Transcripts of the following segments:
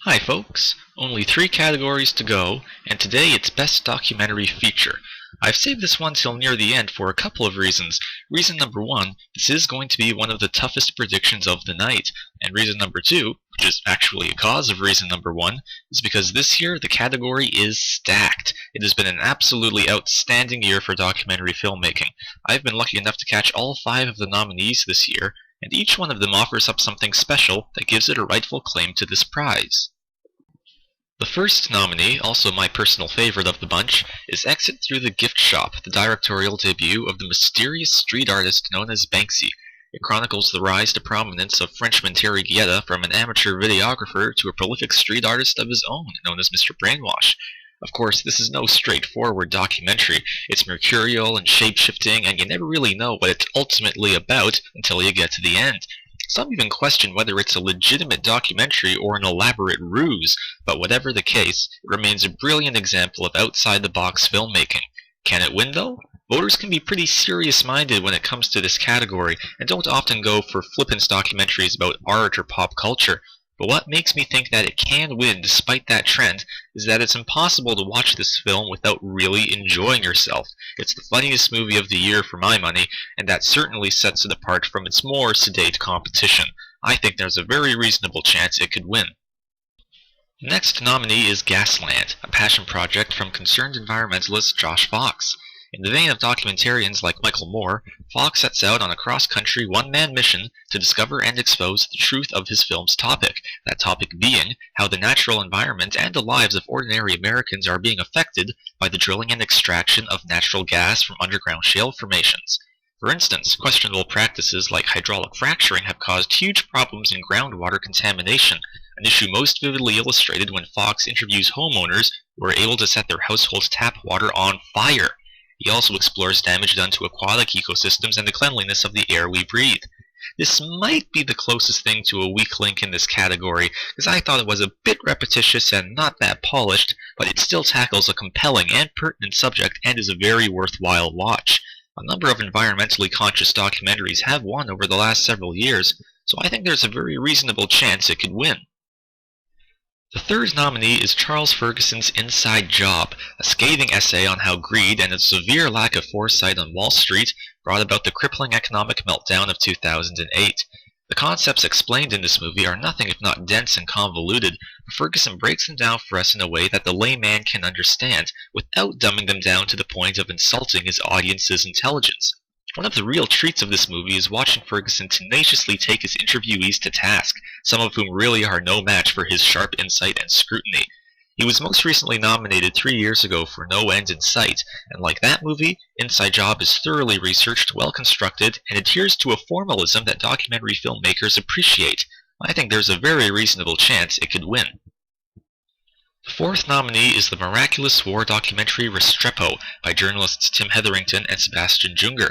Hi folks, only 3 categories to go, and today it's Best Documentary Feature. I've saved this one till near the end for a couple of reasons. Reason number 1, this is going to be one of the toughest predictions of the night, and reason number 2, which is actually a cause of reason number 1, is because this year the category is stacked. It has been an absolutely outstanding year for documentary filmmaking. I've been lucky enough to catch all 5 of the nominees this year, and each one of them offers up something special that gives it a rightful claim to this prize. The first nominee, also my personal favorite of the bunch, is Exit Through the Gift Shop, the directorial debut of the mysterious street artist known as Banksy. It chronicles the rise to prominence of Frenchman Terry Guetta from an amateur videographer to a prolific street artist of his own, known as Mr. Brainwash. Of course, this is no straightforward documentary. It's mercurial and shape-shifting, and you never really know what it's ultimately about until you get to the end. Some even question whether it's a legitimate documentary or an elaborate ruse, but whatever the case, it remains a brilliant example of outside-the-box filmmaking. Can it win, though? Voters can be pretty serious-minded when it comes to this category, and don't often go for flippant documentaries about art or pop culture. But what makes me think that it can win despite that trend is that it's impossible to watch this film without really enjoying yourself. It's the funniest movie of the year for my money, and that certainly sets it apart from its more sedate competition. I think there's a very reasonable chance it could win. The next nominee is Gasland, a passion project from concerned environmentalist Josh Fox. In the vein of documentarians like Michael Moore, Fox sets out on a cross-country one-man mission to discover and expose the truth of his film's topic, that topic being how the natural environment and the lives of ordinary Americans are being affected by the drilling and extraction of natural gas from underground shale formations. For instance, questionable practices like hydraulic fracturing have caused huge problems in groundwater contamination, an issue most vividly illustrated when Fox interviews homeowners who are able to set their household's tap water on fire. He also explores damage done to aquatic ecosystems and the cleanliness of the air we breathe. This might be the closest thing to a weak link in this category, because I thought it was a bit repetitious and not that polished, but it still tackles a compelling and pertinent subject and is a very worthwhile watch. A number of environmentally conscious documentaries have won over the last several years, so I think there's a very reasonable chance it could win. The third nominee is Charles Ferguson's Inside Job, a scathing essay on how greed and a severe lack of foresight on Wall Street brought about the crippling economic meltdown of 2008. The concepts explained in this movie are nothing if not dense and convoluted, but Ferguson breaks them down for us in a way that the layman can understand, without dumbing them down to the point of insulting his audience's intelligence. One of the real treats of this movie is watching Ferguson tenaciously take his interviewees to task, some of whom really are no match for his sharp insight and scrutiny. He was most recently nominated 3 years ago for No End in Sight, and like that movie, Inside Job is thoroughly researched, well-constructed, and adheres to a formalism that documentary filmmakers appreciate. I think there's a very reasonable chance it could win. The fourth nominee is the miraculous war documentary Restrepo by journalists Tim Hetherington and Sebastian Junger.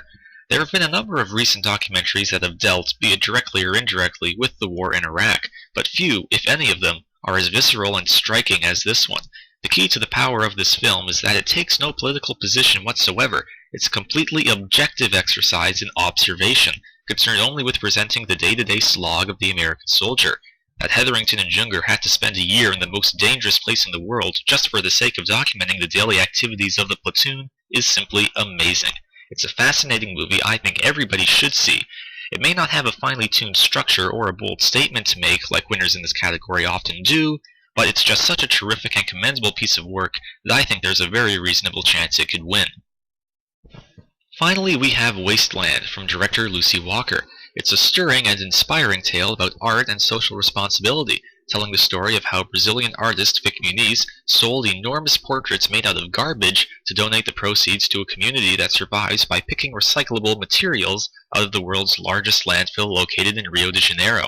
There have been a number of recent documentaries that have dealt, be it directly or indirectly, with the war in Iraq, but few, if any of them, are as visceral and striking as this one. The key to the power of this film is that it takes no political position whatsoever. It's a completely objective exercise in observation, concerned only with presenting the day-to-day slog of the American soldier. That Hetherington and Junger had to spend a year in the most dangerous place in the world just for the sake of documenting the daily activities of the platoon is simply amazing. It's a fascinating movie I think everybody should see. It may not have a finely tuned structure or a bold statement to make like winners in this category often do, but it's just such a terrific and commendable piece of work that I think there's a very reasonable chance it could win. Finally, we have Wasteland from director Lucy Walker. It's a stirring and inspiring tale about art and social responsibility, telling the story of how Brazilian artist Vic Muniz sold enormous portraits made out of garbage to donate the proceeds to a community that survives by picking recyclable materials out of the world's largest landfill located in Rio de Janeiro.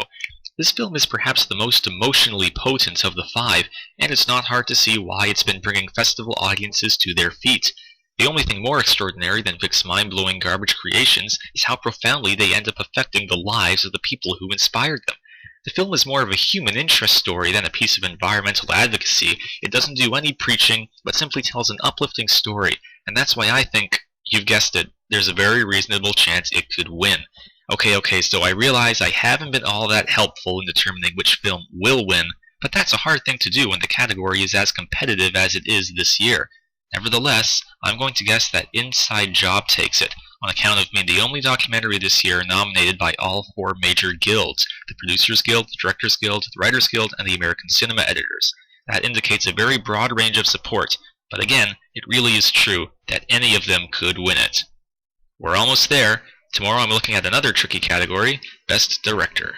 This film is perhaps the most emotionally potent of the 5, and it's not hard to see why it's been bringing festival audiences to their feet. The only thing more extraordinary than Vic's mind-blowing garbage creations is how profoundly they end up affecting the lives of the people who inspired them. The film is more of a human interest story than a piece of environmental advocacy. It doesn't do any preaching, but simply tells an uplifting story, and that's why I think, you've guessed it, there's a very reasonable chance it could win. Okay, so I realize I haven't been all that helpful in determining which film will win, but that's a hard thing to do when the category is as competitive as it is this year. Nevertheless, I'm going to guess that Inside Job takes it, on account of being the only documentary this year nominated by all four major guilds: the Producers Guild, the Directors Guild, the Writers Guild, and the American Cinema Editors. That indicates a very broad range of support, but again, it really is true that any of them could win it. We're almost there. Tomorrow I'm looking at another tricky category, Best Director.